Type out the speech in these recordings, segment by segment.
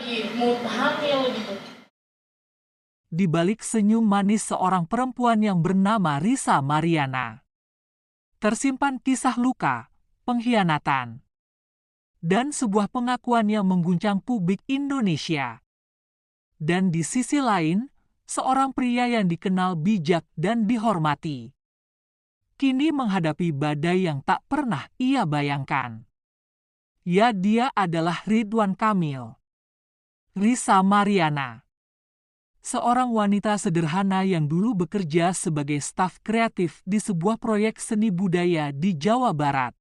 lagi mood hamil gitu. Di balik senyum manis seorang perempuan yang bernama Risa Mariana, tersimpan kisah luka, pengkhianatan, dan sebuah pengakuan yang mengguncang publik Indonesia. Dan di sisi lain, seorang pria yang dikenal bijak dan dihormati, kini menghadapi badai yang tak pernah ia bayangkan. Ya, dia adalah Ridwan Kamil. Risa Mariana, seorang wanita sederhana yang dulu bekerja sebagai staf kreatif di sebuah proyek seni budaya di Jawa Barat.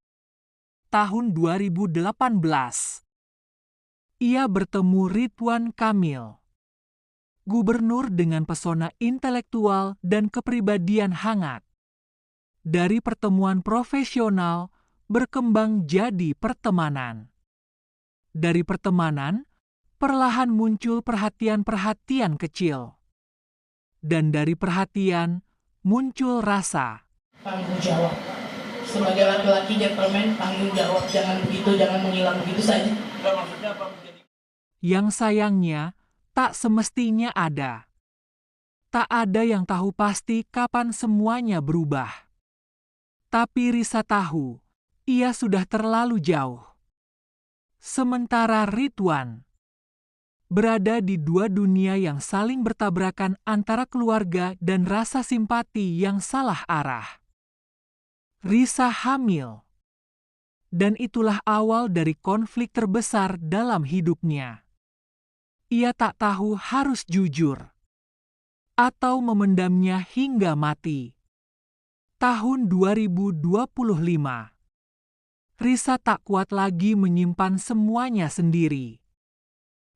Tahun 2018, ia bertemu Ridwan Kamil, gubernur dengan pesona intelektual dan kepribadian hangat. Dari pertemuan profesional, berkembang jadi pertemanan. Dari pertemanan, perlahan muncul perhatian-perhatian kecil. Dan dari perhatian, muncul rasa. Tanggung jawab. Sebagai laki-laki gentleman, tanggung jawab. Jangan begitu, jangan menghilang begitu saja. Maksudnya apa menjadi... Yang sayangnya, tak semestinya ada. Tak ada yang tahu pasti kapan semuanya berubah. Tapi Risa tahu, ia sudah terlalu jauh. Sementara Ridwan berada di dua dunia yang saling bertabrakan antara keluarga dan rasa simpati yang salah arah. Risa hamil. Dan itulah awal dari konflik terbesar dalam hidupnya. Ia tak tahu harus jujur atau memendamnya hingga mati. Tahun 2025, Risa tak kuat lagi menyimpan semuanya sendiri.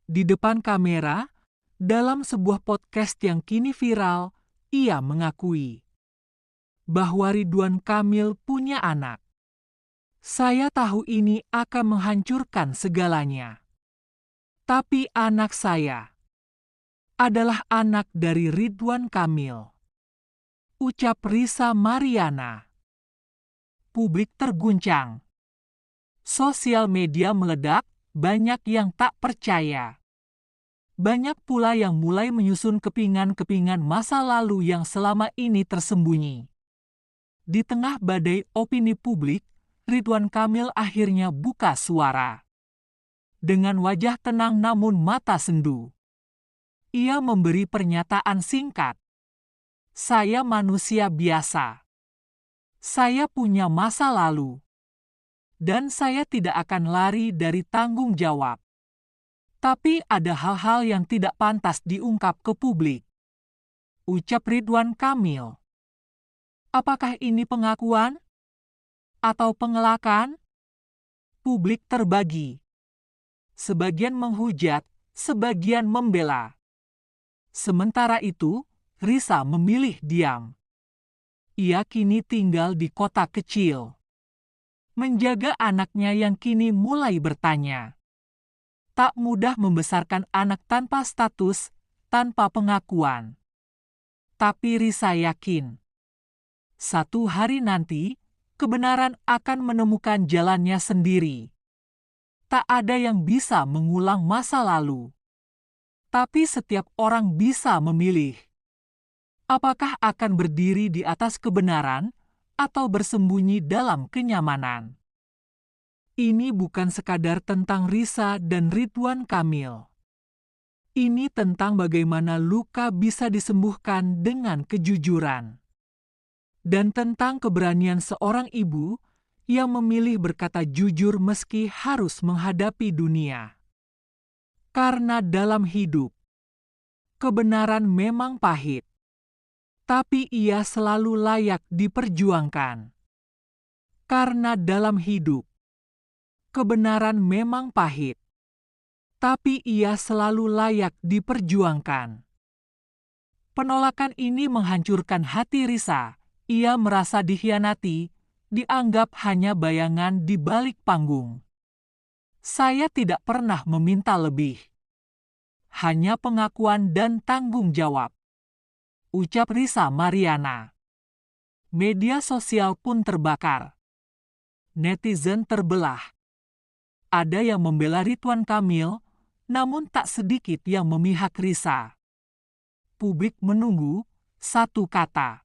Di depan kamera, dalam sebuah podcast yang kini viral, ia mengakui bahwa Ridwan Kamil punya anak. Saya tahu ini akan menghancurkan segalanya. Tapi anak saya adalah anak dari Ridwan Kamil. Ucap Risa Mariana. Publik terguncang. Sosial media meledak, banyak yang tak percaya. Banyak pula yang mulai menyusun kepingan-kepingan masa lalu yang selama ini tersembunyi. Di tengah badai opini publik, Ridwan Kamil akhirnya buka suara. Dengan wajah tenang namun mata sendu, ia memberi pernyataan singkat. Saya manusia biasa. Saya punya masa lalu. Dan saya tidak akan lari dari tanggung jawab. Tapi ada hal-hal yang tidak pantas diungkap ke publik. Ucap Ridwan Kamil. Apakah ini pengakuan? Atau pengelakan? Publik terbagi. Sebagian menghujat, sebagian membela. Sementara itu, Risa memilih diam. Ia kini tinggal di kota kecil. Menjaga anaknya yang kini mulai bertanya. Tak mudah membesarkan anak tanpa status, tanpa pengakuan. Tapi Risa yakin, satu hari nanti, kebenaran akan menemukan jalannya sendiri. Tak ada yang bisa mengulang masa lalu. Tapi setiap orang bisa memilih. Apakah akan berdiri di atas kebenaran atau bersembunyi dalam kenyamanan? Ini bukan sekadar tentang Risa dan Ridwan Kamil. Ini tentang bagaimana luka bisa disembuhkan dengan kejujuran. Dan tentang keberanian seorang ibu yang memilih berkata jujur meski harus menghadapi dunia. Karena dalam hidup, kebenaran memang pahit, tapi ia selalu layak diperjuangkan. Karena dalam hidup, kebenaran memang pahit, tapi ia selalu layak diperjuangkan. Penolakan ini menghancurkan hati Risa. Ia merasa dikhianati, dianggap hanya bayangan di balik panggung. Saya tidak pernah meminta lebih. Hanya pengakuan dan tanggung jawab. Ucap Risa Mariana. Media sosial pun terbakar. Netizen terbelah. Ada yang membela Ridwan Kamil, namun tak sedikit yang memihak Risa. Publik menunggu satu kata.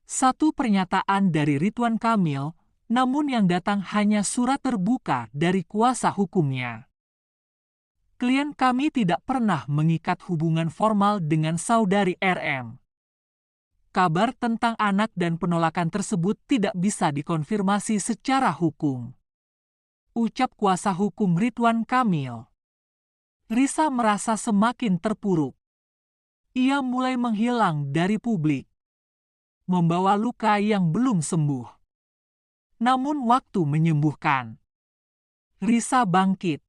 Satu pernyataan dari Ridwan Kamil, namun yang datang hanya surat terbuka dari kuasa hukumnya. Klien kami tidak pernah mengikat hubungan formal dengan saudari RM. Kabar tentang anak dan penolakan tersebut tidak bisa dikonfirmasi secara hukum. Ucap kuasa hukum Ridwan Kamil. Risa merasa semakin terpuruk. Ia mulai menghilang dari publik, membawa luka yang belum sembuh. Namun waktu menyembuhkan. Risa bangkit.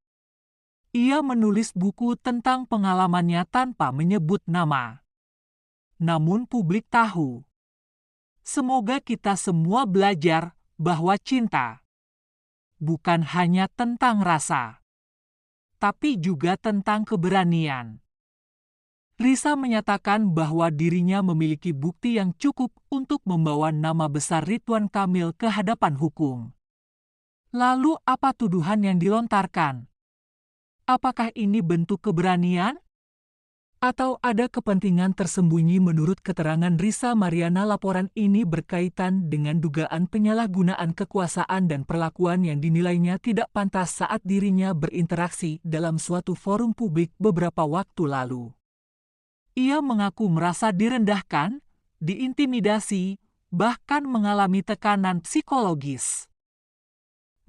Ia menulis buku tentang pengalamannya tanpa menyebut nama. Namun publik tahu. Semoga kita semua belajar bahwa cinta bukan hanya tentang rasa, tapi juga tentang keberanian. Risa menyatakan bahwa dirinya memiliki bukti yang cukup untuk membawa nama besar Ridwan Kamil ke hadapan hukum. Lalu apa tuduhan yang dilontarkan? Apakah ini bentuk keberanian? Atau ada kepentingan tersembunyi? Menurut keterangan Risa Mariana, laporan ini berkaitan dengan dugaan penyalahgunaan kekuasaan dan perlakuan yang dinilainya tidak pantas saat dirinya berinteraksi dalam suatu forum publik beberapa waktu lalu. Ia mengaku merasa direndahkan, diintimidasi, bahkan mengalami tekanan psikologis.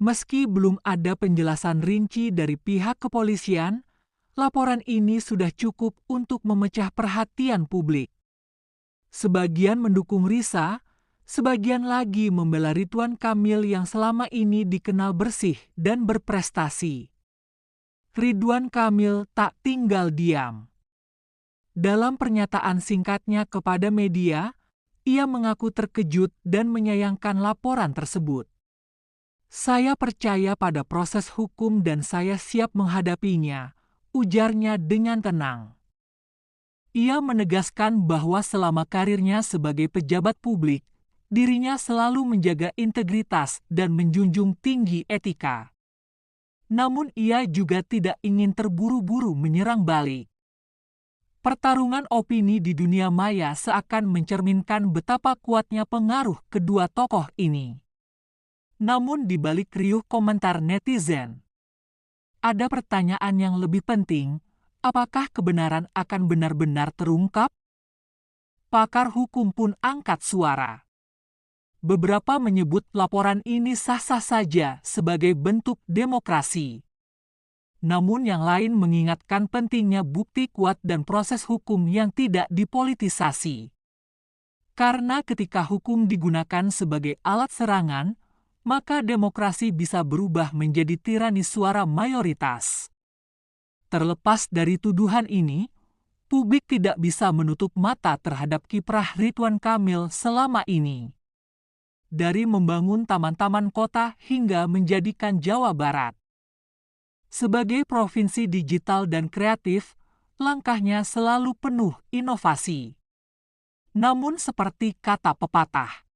Meski belum ada penjelasan rinci dari pihak kepolisian, laporan ini sudah cukup untuk memecah perhatian publik. Sebagian mendukung Risa, sebagian lagi membela Ridwan Kamil yang selama ini dikenal bersih dan berprestasi. Ridwan Kamil tak tinggal diam. Dalam pernyataan singkatnya kepada media, ia mengaku terkejut dan menyayangkan laporan tersebut. Saya percaya pada proses hukum dan saya siap menghadapinya, ujarnya dengan tenang. Ia menegaskan bahwa selama karirnya sebagai pejabat publik, dirinya selalu menjaga integritas dan menjunjung tinggi etika. Namun ia juga tidak ingin terburu-buru menyerang balik. Pertarungan opini di dunia maya seakan mencerminkan betapa kuatnya pengaruh kedua tokoh ini. Namun di balik riuh komentar netizen, ada pertanyaan yang lebih penting, apakah kebenaran akan benar-benar terungkap? Pakar hukum pun angkat suara. Beberapa menyebut laporan ini sah-sah saja sebagai bentuk demokrasi. Namun yang lain mengingatkan pentingnya bukti kuat dan proses hukum yang tidak dipolitisasi. Karena ketika hukum digunakan sebagai alat serangan, maka demokrasi bisa berubah menjadi tirani suara mayoritas. Terlepas dari tuduhan ini, publik tidak bisa menutup mata terhadap kiprah Ridwan Kamil selama ini. Dari membangun taman-taman kota hingga menjadikan Jawa Barat sebagai provinsi digital dan kreatif, langkahnya selalu penuh inovasi. Namun seperti kata pepatah,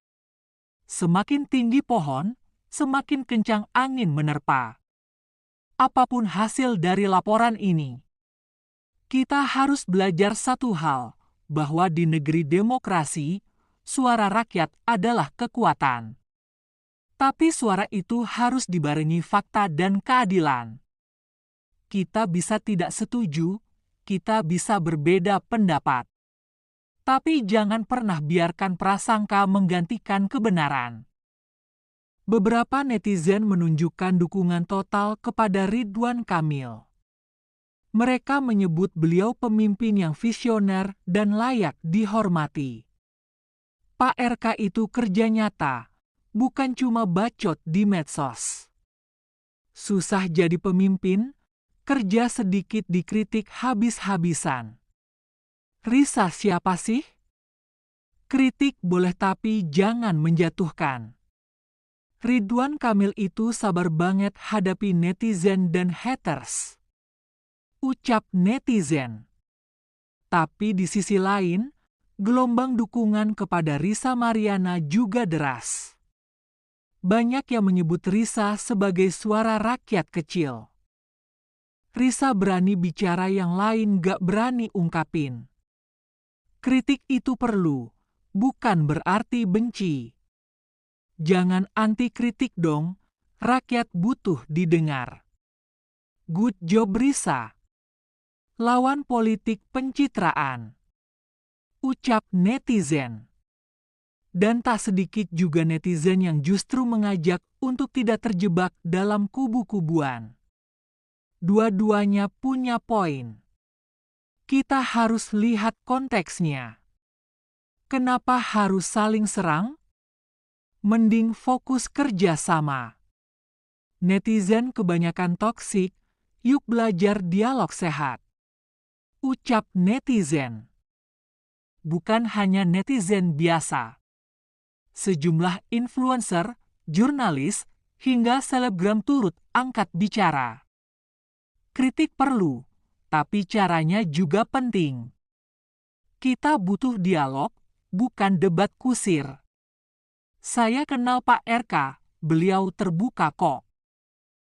semakin tinggi pohon, semakin kencang angin menerpa. Apapun hasil dari laporan ini, kita harus belajar satu hal, bahwa di negeri demokrasi, suara rakyat adalah kekuatan. Tapi suara itu harus dibarengi fakta dan keadilan. Kita bisa tidak setuju, kita bisa berbeda pendapat. Tapi jangan pernah biarkan prasangka menggantikan kebenaran. Beberapa netizen menunjukkan dukungan total kepada Ridwan Kamil. Mereka menyebut beliau pemimpin yang visioner dan layak dihormati. Pak RK itu kerja nyata, bukan cuma bacot di medsos. Susah jadi pemimpin, kerja sedikit dikritik habis-habisan. Risa siapa sih? Kritik boleh tapi jangan menjatuhkan. Ridwan Kamil itu sabar banget hadapi netizen dan haters. Ucap netizen. Tapi di sisi lain, gelombang dukungan kepada Risa Mariana juga deras. Banyak yang menyebut Risa sebagai suara rakyat kecil. Risa berani bicara yang lain gak berani ungkapin. Kritik itu perlu, bukan berarti benci. Jangan anti kritik dong, rakyat butuh didengar. Good job Risa. Lawan politik pencitraan. Ucap netizen. Dan tak sedikit juga netizen yang justru mengajak untuk tidak terjebak dalam kubu-kubuan. Dua-duanya punya poin. Kita harus lihat konteksnya. Kenapa harus saling serang? Mending fokus kerja sama. Netizen kebanyakan toksik, yuk belajar dialog sehat. Ucap netizen. Bukan hanya netizen biasa. Sejumlah influencer, jurnalis, hingga selebgram turut angkat bicara. Kritik perlu, tapi caranya juga penting. Kita butuh dialog, bukan debat kusir. Saya kenal Pak RK, beliau terbuka kok.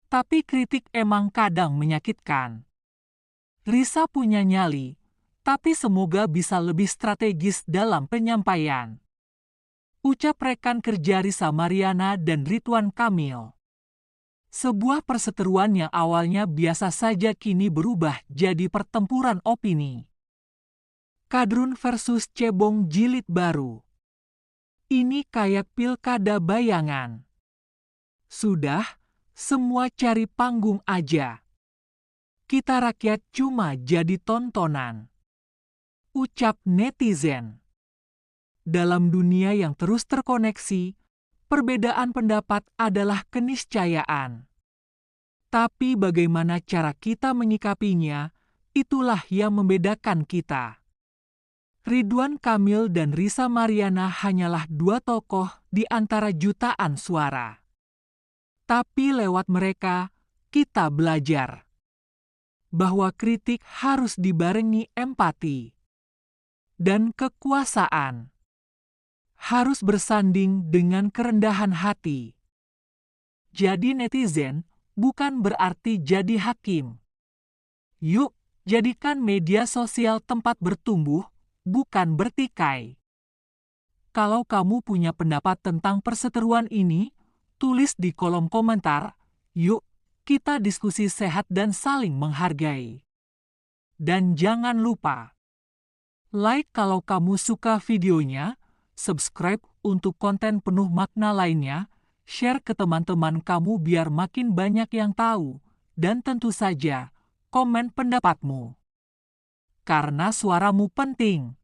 Tapi kritik emang kadang menyakitkan. Risa punya nyali, tapi semoga bisa lebih strategis dalam penyampaian. Ucap rekan kerja Risa Mariana dan Ridwan Kamil. Sebuah perseteruan yang awalnya biasa saja kini berubah jadi pertempuran opini. Kadrun versus cebong jilid baru. Ini kayak pilkada bayangan. Sudah, semua cari panggung aja. Kita rakyat cuma jadi tontonan. Ucap netizen. Dalam dunia yang terus terkoneksi, perbedaan pendapat adalah keniscayaan. Tapi bagaimana cara kita menyikapinya, itulah yang membedakan kita. Ridwan Kamil dan Risa Mariana hanyalah dua tokoh di antara jutaan suara. Tapi lewat mereka, kita belajar bahwa kritik harus dibarengi empati dan kekuasaan. Harus bersanding dengan kerendahan hati. Jadi netizen bukan berarti jadi hakim. Yuk, jadikan media sosial tempat bertumbuh, bukan bertikai. Kalau kamu punya pendapat tentang perseteruan ini, tulis di kolom komentar. Yuk, kita diskusi sehat dan saling menghargai. Dan jangan lupa, like kalau kamu suka videonya, subscribe untuk konten penuh makna lainnya, share ke teman-teman kamu biar makin banyak yang tahu, dan tentu saja, komen pendapatmu. Karena suaramu penting.